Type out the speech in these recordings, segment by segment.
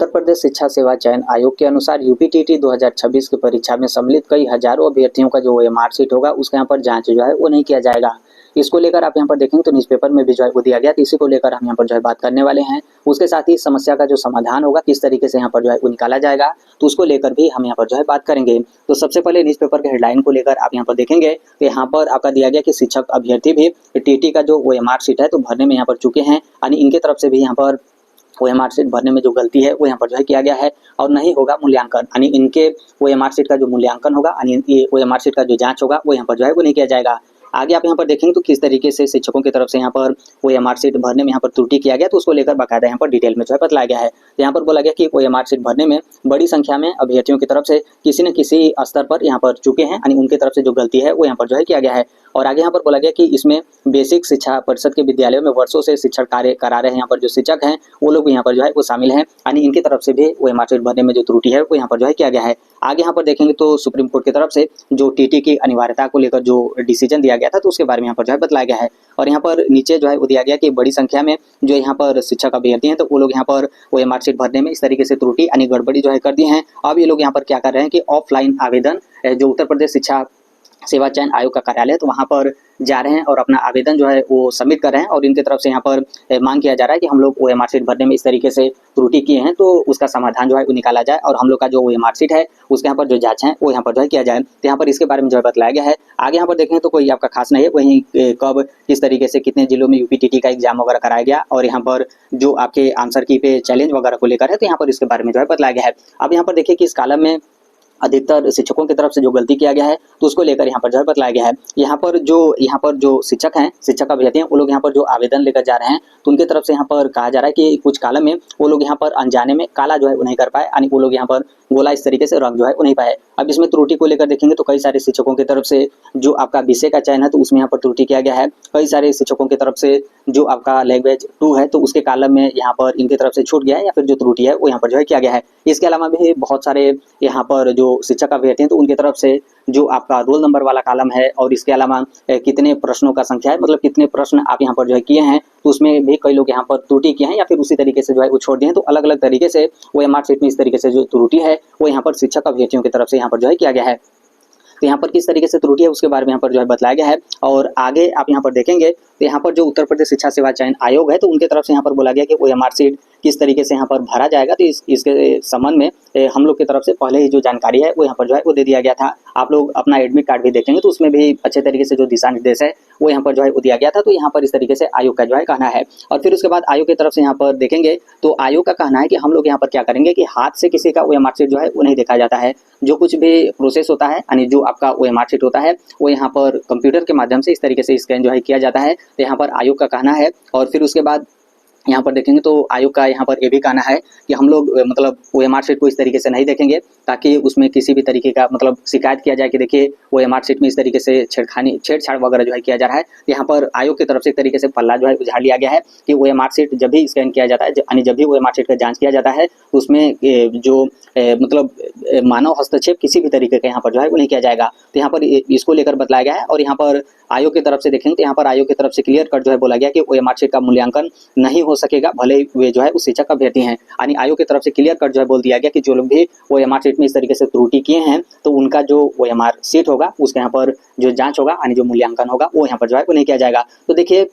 उत्तर प्रदेश शिक्षा सेवा चयन आयोग के अनुसार यूपीटीटी 2026 की परीक्षा में सम्मिलित कई हजारों अभ्यर्थियों का जो मार्कशीट होगा उसके यहाँ पर जांच जो है वो नहीं किया जाएगा। इसको लेकर आप यहाँ पर देखेंगे तो न्यूज़पेपर में भी जो है वो दिया गया, तो इसी को लेकर हम यहाँ पर जो है बात करने वाले हैं। उसके साथ ही समस्या का जो समाधान होगा किस तरीके से यहाँ पर जो है वो निकाला जाएगा, तो उसको लेकर भी हम यहाँ पर जो है बात करेंगे। तो सबसे पहले न्यूज़पेपर के हेडलाइन को लेकर आप यहाँ पर देखेंगे तो यहाँ पर आपका दिया गया कि शिक्षक अभ्यर्थी भी टीटी का जो वो मार्कशीट है तो भरने में यहाँ पर चुके हैं, यानी इनके तरफ से भी यहाँ पर वो मार्कशीट भरने में जो गलती है वो यहाँ पर जो है किया गया है और नहीं होगा मूल्यांकन, यानी इनके वो मार्कशीट का जो मूल्यांकन होगा यानी वो मार्कशीट का जो जांच होगा वो यहाँ पर जो है वो नहीं किया जाएगा। आगे आप यहाँ पर देखेंगे तो किस तरीके से शिक्षकों की तरफ से यहाँ पर वो मार्कशीट भरने में यहाँ पर त्रुटि किया गया, तो उसको लेकर बाकायदा यहाँ पर डिटेल में जो है बतलाया गया है। तो यहाँ पर बोला गया कि वो मार्कशीट भरने में बड़ी संख्या में अभ्यर्थियों की तरफ से किसी न किसी स्तर पर यहाँ पर चुके हैं, यानी उनकी तरफ से जो गलती है वो यहाँ पर जो है किया गया है। और आगे यहाँ पर बोला गया कि इसमें बेसिक शिक्षा परिषद के विद्यालयों में वर्षों से शिक्षण कार्य करा रहे हैं यहाँ पर जो शिक्षक हैं वो लोग यहाँ पर जो है वो शामिल हैं, यानी इनकी तरफ से भी वो मार्कशीट भरने में जो त्रुटि है वो यहाँ पर जो है किया गया है। आगे यहाँ पर देखेंगे तो सुप्रीम कोर्ट की तरफ से जो टीटी की अनिवार्यता को लेकर जो डिसीजन दिया गया था तो उसके बारे में यहाँ पर जो है बतलाया गया है। और यहाँ पर नीचे जो है वो दिया गया कि बड़ी संख्या में जो यहाँ पर शिक्षक अभ्यर्थी हैं तो वो लोग यहाँ पर वो मार्कशीट भरने में इस तरीके से त्रुटि यानी गड़बड़ी जो है कर दी है। अब ये लोग यहाँ पर क्या कर रहे हैं कि ऑफलाइन आवेदन जो उत्तर प्रदेश शिक्षा सेवा चयन आयोग का कार्यालय है तो वहाँ पर जा रहे हैं और अपना आवेदन जो है वो सबमिट कर रहे हैं और इनकी तरफ से यहाँ पर मांग किया जा रहा है कि हम लोग वो मार्कशीट भरने में इस तरीके से त्रुटि किए हैं तो उसका समाधान जो है वो निकाला जाए और हम लोग का जो वो मार्कशीट है उसके यहाँ पर जो जांच है वो यहाँ पर जो है किया जाए। तो यहाँ पर इसके बारे में जो है बतलाया गया है। आगे यहाँ पर देखें तो कोई आपका खास नहीं है, वहीं कब किस तरीके से कितने जिलों में यूपीटीटी का एग्जाम वगैरह कराया गया और यहाँ पर जो आपके आंसर की पे चैलेंज वगैरह को लेकर है तो यहाँ पर इसके बारे में जो है बतलाया गया है। अब यहाँ पर देखिए कि इस कॉलम में अधिकतर शिक्षकों की तरफ से जो गलती किया गया है तो उसको लेकर यहाँ पर जो है बतलाया गया है। यहाँ पर जो शिक्षक हैं, शिक्षक अभ्यर्थी हैं, वो लोग यहाँ पर जो आवेदन लेकर जा रहे हैं तो उनके तरफ से यहाँ पर कहा जा रहा है कि कुछ कॉलम में वो लोग यहाँ पर अनजाने में काला जो है वो नहीं कर पाए, यानी वो लोग यहाँ पर गोला इस तरीके से रंग जो है वो नहीं पाए। अब इसमें त्रुटि को लेकर देखेंगे तो कई सारे शिक्षकों की तरफ से जो आपका विषय का चयन है तो उसमें यहाँ पर त्रुटि किया गया है। कई सारे शिक्षकों की तरफ से जो आपका लैंग्वेज 2 है तो उसके कॉलम में यहाँ पर इनकी तरफ से छूट गया है या फिर जो त्रुटि है वो यहाँ पर जो है किया गया है। इसके अलावा भी बहुत सारे यहाँ पर जो शिक्षक अभ्यर्थी हैं तो उनकी तरफ से जो आपका रोल नंबर वाला कॉलम है और इसके अलावा कितने प्रश्नों का संख्या है, मतलब कितने प्रश्न आप यहाँ पर जो है किए हैं तो उसमें भी कई लोग यहाँ पर त्रुटि किए हैं या फिर उसी तरीके से जो है वो छोड़ दिए हैं। तो अलग अलग तरीके से वो मार्कशीट में इस तरीके से जो त्रुटि है वो यहाँ पर शिक्षक अभ्यर्थियों की तरफ से यहाँ पर जो है किया गया है। तो यहाँ पर किस तरीके से त्रुटि है उसके बारे में यहाँ पर जो है बतलाया गया है। और आगे आप यहाँ पर देखेंगे तो यहाँ पर जो उत्तर प्रदेश शिक्षा सेवा चयन आयोग है तो उनके तरफ से यहाँ पर बोला गया कि वो मार्कशीट किस तरीके से यहाँ पर भरा जाएगा, तो इसके संबंध में हम लोग की तरफ से पहले ही जो जानकारी है वो यहाँ पर जो है वो दे दिया गया था। आप लोग अपना एडमिट कार्ड भी देखेंगे तो उसमें भी अच्छे तरीके से जो दिशा निर्देश है वो यहाँ पर जो है वो दिया गया था। तो यहाँ पर इस तरीके से आयोग का जो है कहना है। और फिर उसके बाद आयोग की तरफ से यहाँ पर देखेंगे तो आयोग का कहना है कि हम लोग यहाँ पर क्या करेंगे कि हाथ से किसी का वो मार्कशीट जो है वो नहीं देखा जाता है। जो कुछ भी प्रोसेस होता है यानी जो आपका वो मार्कशीट होता है वो यहाँ पर कंप्यूटर के माध्यम से इस तरीके से स्कैन जो है किया जाता है। तो यहाँ पर आयोग का कहना है। और फिर उसके बाद यहाँ पर देखेंगे तो आयोग का यहाँ पर ये भी कहना है कि हम लोग मतलब वो मार्कशीट को इस तरीके से नहीं देखेंगे ताकि उसमें किसी भी तरीके का मतलब शिकायत किया जाए कि देखिए वो मार्कशीट में इस तरीके से छेड़छाड़ वगैरह जो है किया जा रहा है। यहाँ पर आयोग की तरफ से एक तरीके से पल्ला जो है उझाड़ लिया गया है कि वो मार्कशीट जब भी स्कैन किया जाता है यानी जब भी वो मार्कशीट का जाँच किया जाता है तो उसमें जो मतलब मानव हस्तक्षेप किसी भी तरीके का यहाँ पर जो है वो नहीं किया जाएगा। तो यहाँ पर इसको लेकर बतलाया गया है। और यहाँ पर आयोग की तरफ से देखेंगे तो यहाँ पर आयोग की तरफ से क्लियर कट जो है बोला गया कि वो मार्कशीट का मूल्यांकन नहीं हो सकेगा भले वे जो है उस शिक्षक अभ्यर्थी हैं। यानी आयोग की तरफ से क्लियर कट जो है बोल दिया गया कि जो लोग भी वो मार्कशीट में इस तरीके से त्रुटि किए हैं तो उनका जो वो मार्कशीट होगा उसके यहाँ पर जो जांच होगा यानी जो मूल्यांकन होगा वो यहाँ पर जो है वो नहीं किया जाएगा। तो देखिए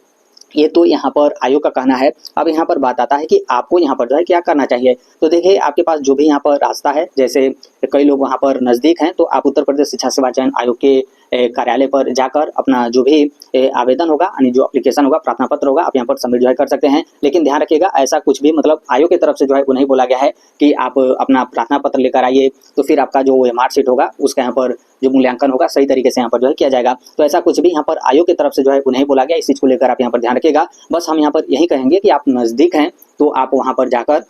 ये तो यहाँ पर आयोग का कहना है। अब यहाँ पर बात आता है कि आपको यहाँ पर जो है क्या करना चाहिए। तो देखिए आपके पास जो भी यहाँ पर रास्ता है, जैसे कई लोग वहाँ पर नज़दीक हैं तो आप उत्तर प्रदेश शिक्षा सेवा चयन आयोग के कार्यालय पर जाकर अपना जो भी आवेदन होगा यानी जो एप्लीकेशन होगा, प्रार्थना पत्र होगा, आप यहाँ पर सबमिट जो है कर सकते हैं। लेकिन ध्यान रखिएगा ऐसा कुछ भी मतलब आयोग की तरफ से जो है वो नहीं बोला गया है कि आप अपना प्रार्थना पत्र लेकर आइए तो फिर आपका जो मार्कशीट होगा उसका यहाँ पर जो मूल्यांकन होगा सही तरीके से यहाँ पर जो है किया जाएगा। तो ऐसा कुछ भी यहाँ पर आयोग की तरफ से जो है वो नहीं बोला गया। इस चीज़ को लेकर आप यहाँ पर ध्यान रखिएगा। बस हम यहाँ पर यही कहेंगे कि आप नज़दीक हैं तो आप वहाँ पर जाकर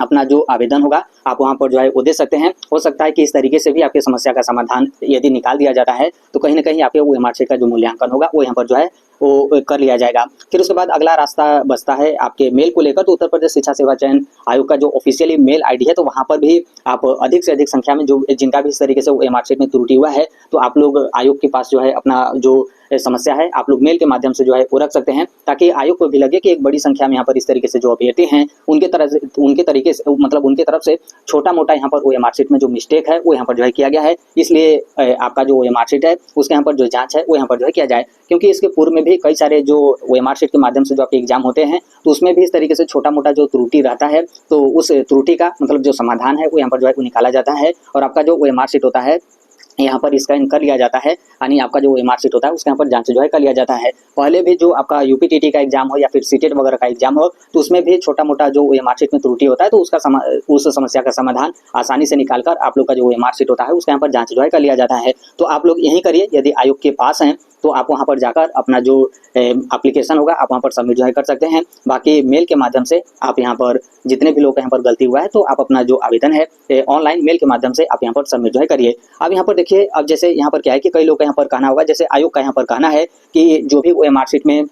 अपना जो आवेदन होगा आप वहाँ पर जो है वो दे सकते हैं। हो सकता है कि इस तरीके से भी आपकी समस्या का समाधान यदि निकाल दिया जाता है तो कहीं ना कहीं आपके वो मार्कशीट का जो मूल्यांकन होगा वो यहाँ पर जो है वो कर लिया जाएगा। फिर उसके बाद अगला रास्ता बचता है आपके मेल को लेकर। तो उत्तर प्रदेश शिक्षा सेवा चयन आयोग का जो ऑफिशियली मेल आईडी है तो वहाँ पर भी आप अधिक से अधिक संख्या में जो जिनका भी इस तरीके से वो मार्कशीट में त्रुटि हुआ है तो आप लोग आयोग के पास जो है अपना जो समस्या है आप लोग मेल के माध्यम से जो है वो रख सकते हैं, ताकि आयोग को भी लगे कि एक बड़ी संख्या में यहाँ पर इस तरीके से जो अभ्यर्थी हैं उनके तरीके से मतलब उनके तरफ से छोटा मोटा यहाँ पर OMR शीट में जो मिस्टेक है वो यहाँ पर जो है किया गया है, इसलिए आपका जो OMR शीट है उसके यहाँ पर जो जाँच है वो यहाँ पर जो है किया जाए। क्योंकि इसके पूर्व में भी कई सारे जो OMR शीट के माध्यम से जो आपके एग्जाम होते हैं तो उसमें भी इस तरीके से छोटा मोटा जो त्रुटि रहता है तो उस त्रुटि का मतलब जो समाधान है वो यहाँ पर जो है वो निकाला जाता है, और आपका जो OMR शीट होता है यहाँ पर स्कैन कर लिया जाता है, यानी आपका जो OMR शीट होता है उसके यहाँ पर जांच जो है कर लिया जाता है। पहले भी जो आपका UPTT का एग्जाम हो या फिर सीटेट वगैरह का एग्जाम हो तो उसमें भी छोटा मोटा जो OMR शीट में त्रुटि होता है तो उस समस्या का समाधान आसानी से निकालकर आप लोग का जो OMR शीट होता है उसके यहाँ पर जाँच जो है कर लिया जाता है। तो आप लोग यही करिए, यदि आयोग के पास हैं तो आप वहां पर जाकर अपना जो एप्लीकेशन होगा आप वहां पर सबमिट जो है कर सकते हैं। बाकी मेल के माध्यम से आप यहाँ पर जितने भी लोग यहाँ पर गलती हुआ है तो आप अपना जो आवेदन है ऑनलाइन मेल के माध्यम से आप यहाँ पर सबमिट जो है करिए। अब यहाँ पर देखिए, अब जैसे यहाँ पर क्या है कि कई लोग का यहाँ पर कहना होगा, जैसे आयोग का यहाँ पर कहना है कि जो भी OMR शीट में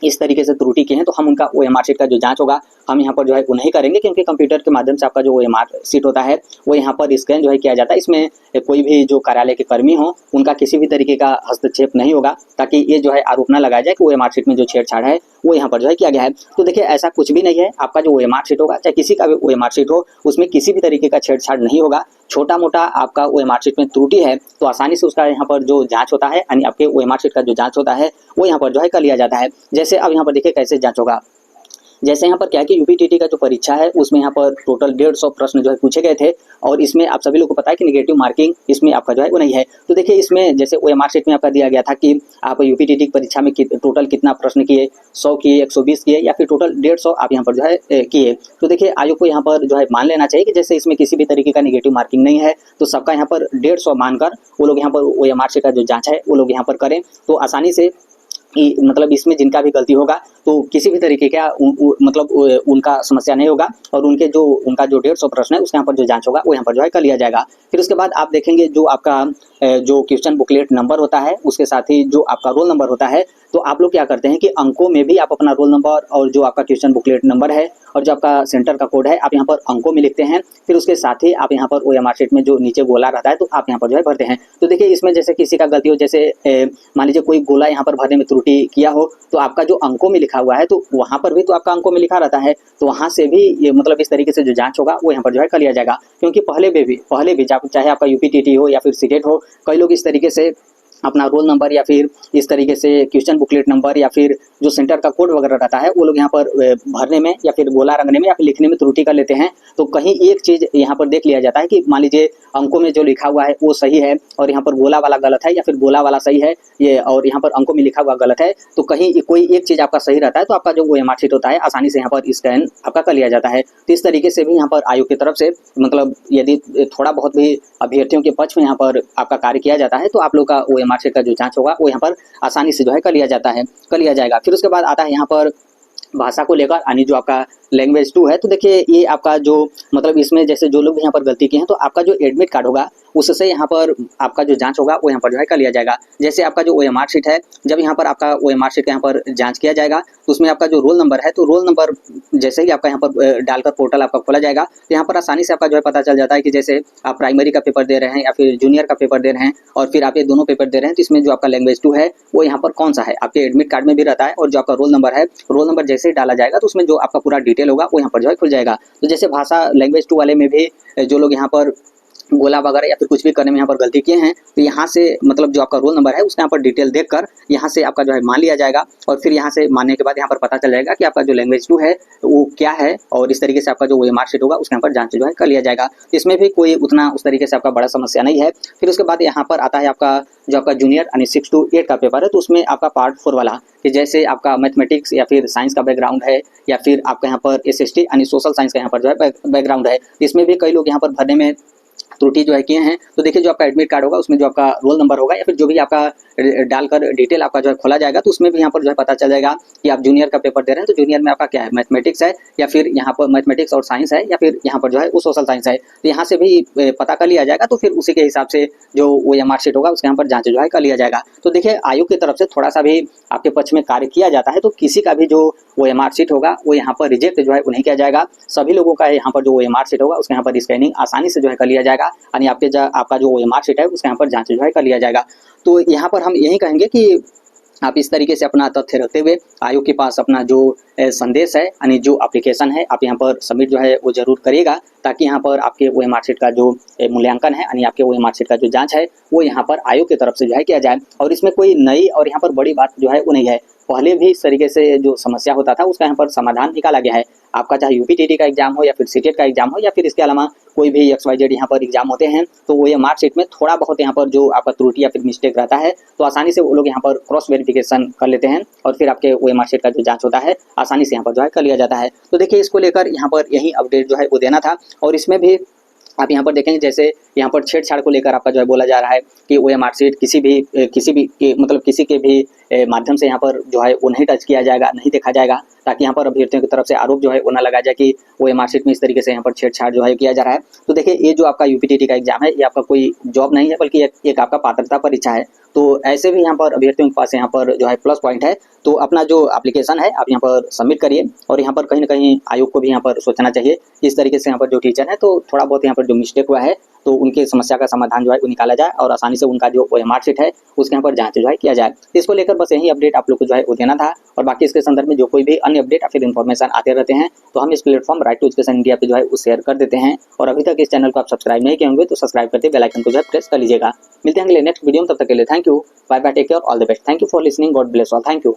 इस तरीके से त्रुटि की है तो हम उनका OMR शीट का जो जांच होगा हम यहाँ पर जो है वो नहीं करेंगे, क्योंकि कंप्यूटर के माध्यम से आपका जो OMR शीट होता है वो यहाँ पर स्कैन जो है किया जाता है। इसमें कोई भी जो कार्यालय के कर्मी हो उनका किसी भी तरीके का हस्तक्षेप नहीं होगा, ताकि ये जो है आरोप न लगाया जाए कि OMR शीट में जो छेड़छाड़ है वो यहाँ पर जो है किया गया है। तो देखिए ऐसा कुछ भी नहीं है, आपका जो OMR शीट होगा चाहे किसी का भी OMR शीट हो उसमें किसी भी तरीके का छेड़छाड़ नहीं होगा। छोटा मोटा आपका OMR शीट में त्रुटि है तो आसानी से उसका यहाँ पर जो जांच होता है यानी आपके OMR शीट का जो जांच होता है वो यहाँ पर जो है कर लिया जाता है। जैसे अब यहाँ पर देखिए कैसे जांच होगा। जैसे यहाँ पर क्या है कि UPTT का जो परीक्षा है उसमें यहाँ पर टोटल 150 प्रश्न जो है पूछे गए थे, और इसमें आप सभी लोगों को पता है कि नेगेटिव मार्किंग इसमें आपका जो है वो नहीं है। तो देखिए इसमें जैसे OMR शीट में आपका दिया गया था कि आप UPTT की परीक्षा में टोटल कितना प्रश्न किए, 100 किए, 120 किए या फिर टोटल 150 आप यहाँ पर जो है किए। तो देखिए आयोग को यहाँ पर जो है मान लेना चाहिए कि जैसे इसमें किसी भी तरीके का नेगेटिव मार्किंग नहीं है तो सबका यहाँ पर 150 मानकर वो लोग यहाँ पर OMR शीट का जो जाँच है वो लोग यहाँ पर करें तो आसानी से मतलब इसमें जिनका भी गलती होगा तो किसी भी तरीके का मतलब उनका समस्या नहीं होगा, और उनका जो 150 प्रश्न है उसके यहाँ पर जो जांच होगा वो यहाँ पर जो है कर लिया जाएगा। फिर उसके बाद आप देखेंगे जो आपका जो क्वेश्चन बुकलेट नंबर होता है उसके साथ ही जो आपका रोल नंबर होता है, तो आप लोग क्या करते हैं कि अंकों में भी आप अपना रोल नंबर और जो आपका क्वेश्चन बुकलेट नंबर है और जो आपका सेंटर का कोड है आप यहाँ पर अंकों में लिखते हैं। फिर उसके साथ ही आप यहाँ पर OMR शीट में जो नीचे गोला रहता है तो आप यहाँ पर जो है भरते हैं। तो देखिए इसमें जैसे किसी का गलती हो, जैसे मान लीजिए कोई गोला यहाँ पर भरने में त्रुटि किया हो तो आपका जो अंकों में लिखा हुआ है तो वहाँ पर भी तो आपका अंकों में लिखा रहता है, तो वहाँ से भी ये मतलब इस तरीके से जो जांच होगा वो यहाँ पर जो है कर लिया जाएगा। क्योंकि पहले भी चाहे आपका UPTT हो या फिर सीटेट हो, कई लोग इस तरीके से अपना रोल नंबर या फिर इस तरीके से क्वेश्चन बुकलेट नंबर या फिर जो सेंटर का कोड वगैरह रहता है वो लोग यहाँ पर भरने में या फिर गोला रंगने में या फिर लिखने में त्रुटि कर लेते हैं। तो कहीं एक चीज़ यहाँ पर देख लिया जाता है कि मान लीजिए अंकों में जो लिखा हुआ है वो सही है और यहाँ पर गोला वाला गलत है या फिर गोला वाला सही है ये और यहाँ पर अंकों में लिखा हुआ गलत है, तो कहीं कोई एक चीज़ आपका सही रहता है तो आपका जो OMR शीट होता है आसानी से यहाँ पर स्कैन आपका कर लिया जाता है। तो इस तरीके से भी यहाँ पर आयोग की तरफ से मतलब यदि थोड़ा बहुत भी अभ्यर्थियों के पक्ष में यहाँ पर आपका कार्य किया जाता है तो आप लोग का OMR शीट का जो जांच होगा वो यहाँ पर आसानी से जो है कर लिया जाएगा। फिर उसके बाद आता है यहाँ पर भाषा को लेकर, यानी जो आपका लैंग्वेज 2 है। तो देखिए ये आपका जो मतलब इसमें जैसे जो लोग यहाँ पर गलती किए हैं तो आपका जो एडमिट कार्ड होगा उससे यहाँ पर आपका जो जांच होगा वो यहाँ पर जो है कर लिया जाएगा। जैसे आपका जो OMR शीट है, जब यहाँ पर आपका OMR शीट यहाँ पर जांच किया जाएगा तो उसमें आपका जो रोल नंबर है तो रोल नंबर जैसे ही आपका यहाँ पर डालकर पोर्टल आपका खोला जाएगा तो यहाँ पर आसानी से आपका जो है पता चल जाता है कि जैसे आप प्राइमरी का पेपर दे रहे हैं या फिर जूनियर का पेपर दे रहे हैं और फिर आप ये दोनों पेपर दे रहे हैं तो इसमें जो आपका लैंग्वेज 2 है वो यहाँ पर कौन सा है आपके एडमिट कार्ड में भी रहता है, और जो आपका रोल नंबर है रोल नंबर जैसे ही डाला जाएगा तो उसमें जो आपका पूरा डिटेल होगा वो यहाँ पर जो है खुल जाएगा। तो जैसे भाषा लैंग्वेज 2 वाले में भी जो लोग यहाँ पर गोला वगैरह या फिर कुछ भी करने में यहाँ पर गलती किए हैं तो यहाँ से मतलब जो आपका रोल नंबर है उसके यहाँ पर डिटेल देखकर यहाँ से आपका जो है मान लिया जाएगा, और फिर यहाँ से मानने के बाद यहाँ पर पता चल जाएगा कि आपका जो लैंग्वेज 2 है वो क्या है, और इस तरीके से आपका जो OMR शीट होगा उसके यहाँ पर जांच जो है कर लिया जाएगा। तो इसमें भी कोई उतना उस तरीके से आपका बड़ा समस्या नहीं है। फिर उसके बाद यहाँ पर आता है आपका जो आपका जूनियर यानी 6 to 8 का पेपर है, तो उसमें आपका पार्ट 4 वाला कि जैसे आपका मैथमेटिक्स या फिर साइंस का बैकग्राउंड है या फिर आपका यहाँ पर SST यानी सोशल साइंस का यहाँ पर जो है बैकग्राउंड है, इसमें भी कई लोग यहाँ पर भरने में त्रुटि जो है किए हैं। तो देखिए जो आपका एडमिट कार्ड होगा उसमें जो आपका रोल नंबर होगा या फिर जो भी आपका डालकर डिटेल आपका जो है खोला जाएगा तो उसमें भी यहाँ पर जो है पता चल जाएगा कि आप जूनियर का पेपर दे रहे हैं तो जूनियर में आपका क्या है, मैथमेटिक्स है या फिर यहाँ पर मैथमेटिक्स और साइंस है या फिर यहाँ पर जो है वो सोशल साइंस है। तो यहाँ से भी पता कर लिया जाएगा, तो फिर उसी के हिसाब से जो OMR शीट होगा उसके यहाँ पर जाँच जो है कर लिया जाएगा। तो देखिए आयोग की तरफ से थोड़ा सा भी आपके पक्ष में कार्य किया जाता है तो किसी का भी जो OMR शीट होगा वो यहाँ पर रिजेक्ट जो है वो नहीं किया जाएगा। सभी लोगों का यहाँ पर जो OMR शीट होगा उसके यहाँ पर स्कैनिंग आसानी से जो है कर लिया जाएगा, यानी आपका जो OMR शीट है उसके यहाँ पर जाँच जो है कर लिया जाएगा। तो यहाँ पर हम यही कहेंगे कि आप इस तरीके से अपना तथ्य रखते हुए आयोग के पास अपना जो संदेश है यानी जो एप्लीकेशन है आप यहाँ पर सबमिट जो है वो जरूर करिएगा, ताकि यहाँ पर आपके वो मार्कशीट का जो मूल्यांकन है यानी आपके वो मार्कशीट का जो जांच है वो यहाँ पर आयोग की तरफ से जो है किया जाए। और इसमें कोई नई और यहाँ पर बड़ी बात जो है वो नहीं है, पहले भी इस तरीके से जो समस्या होता था उसका यहाँ पर समाधान निकाला गया है। आपका चाहे यूपीटीटी का एग्जाम हो या फिर सीटेट का एग्जाम हो या फिर इसके अलावा कोई भी XYZ यहाँ पर एग्जाम होते हैं, तो वो ये मार्कशीट में थोड़ा बहुत यहाँ पर जो आपका त्रुटि या फिर मिस्टेक रहता है तो आसानी से वो लोग यहाँ पर क्रॉस वेरिफिकेशन कर लेते हैं और फिर आपके वो मार्कशीट का जो जांच होता है आसानी से यहाँ पर जो है कर लिया जाता है। तो देखिए इसको लेकर यहाँ पर यही अपडेट जो है वो देना था। और इसमें भी आप यहाँ पर देखेंगे जैसे यहाँ पर छेड़छाड़ को लेकर आपका जो है बोला जा रहा है कि वो मार्कशीट किसी के भी माध्यम से यहाँ पर जो है वो नहीं टच किया जाएगा, नहीं देखा जाएगा, ताकि यहाँ पर अभ्यर्थियों की तरफ से आरोप जो है वो ना लगा जाए कि वो मार्कशीट में इस तरीके से यहाँ पर छेड़छाड़ जो है किया जा रहा है। तो देखिए ये जो आपका यूपीटीटी का एग्जाम है ये आपका कोई जॉब नहीं है बल्कि एक आपका पात्रता परीक्षा है। तो ऐसे भी यहाँ पर अभ्यर्थियों के पास यहाँ पर जो है प्लस पॉइंट है। तो अपना जो एप्लीकेशन है आप यहाँ पर सबमिट करिए और यहाँ पर कहीं ना कहीं आयोग को भी यहाँ पर सोचना चाहिए। इस तरीके से यहाँ पर जो टीचर है तो थोड़ा बहुत यहाँ पर जो मिस्टेक हुआ है तो उनके समस्या का समाधान जो है वो निकाला जाए और आसानी से उनका जो मार्कशीट है उसके यहाँ पर जांच जो है किया जाए। इसको लेकर बस यही अपडेट आप लोग को जो है वो देना था। और बाकी इसके संदर्भ में जो कोई भी अन्य अपडेट या फिर इन्फॉर्मेशन आते रहते हैं तो हम इस platform right to education India पे जो है वो शेयर कर देते हैं। और अभी तक इस चैनल को आप सब्सक्राइब नहीं किए होंगे तो सब्सक्राइब करके बेल आइकन को जो है प्रेस कर लीजिएगा। मिलते हैं अगले नेक्स्ट वीडियो में, तब तक के लिए thank you, bye bye, take care, all the best, thank you for listening, God bless all, thank you.